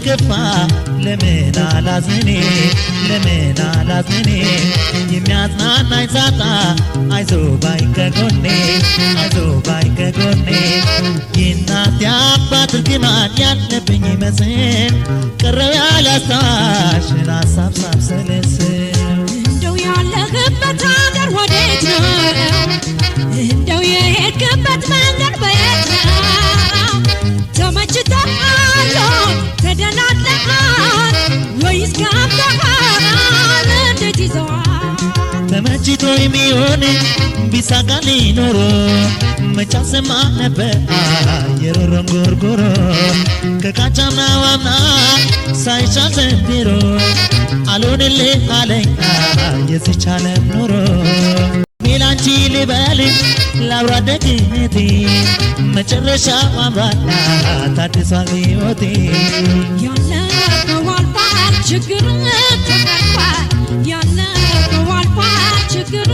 ብከፋ ለምን አላዝኔ የሚያጽናናኝ ሳጣ አይዞ ባይ ከጎኔ የእናት የአባት እርግማን ያለብኝ ይመስል ቀረው ያላስታሽን ሀሳብ ሳብሰለስል እንደው ያለህበት አገር ወዴት ነው እንደው የሄድክበት መንገድ በየት ነው ተመችቶሃል ተደላድለሃል ወይስ ገብተሃል እንዴት ይዘዋል ተመችቶ የሚሆን ቢሳካልኝ ኖሮ መች አሰማ ነበር የሮሮን ጎርጎሮ ከቃጫምናው አምና ሳይሻል ዘንድሮ አልሆንልህ አለኝ የዚች ዓለም ኑሮ ላንቺ ልበል ላብራ ደግነቴ መጨረሻው አምሯል ታድሷል ሕይወቴ ያለፈው አልፏል ችግር ተቀርፏል ያለፈው አልፏል ችግር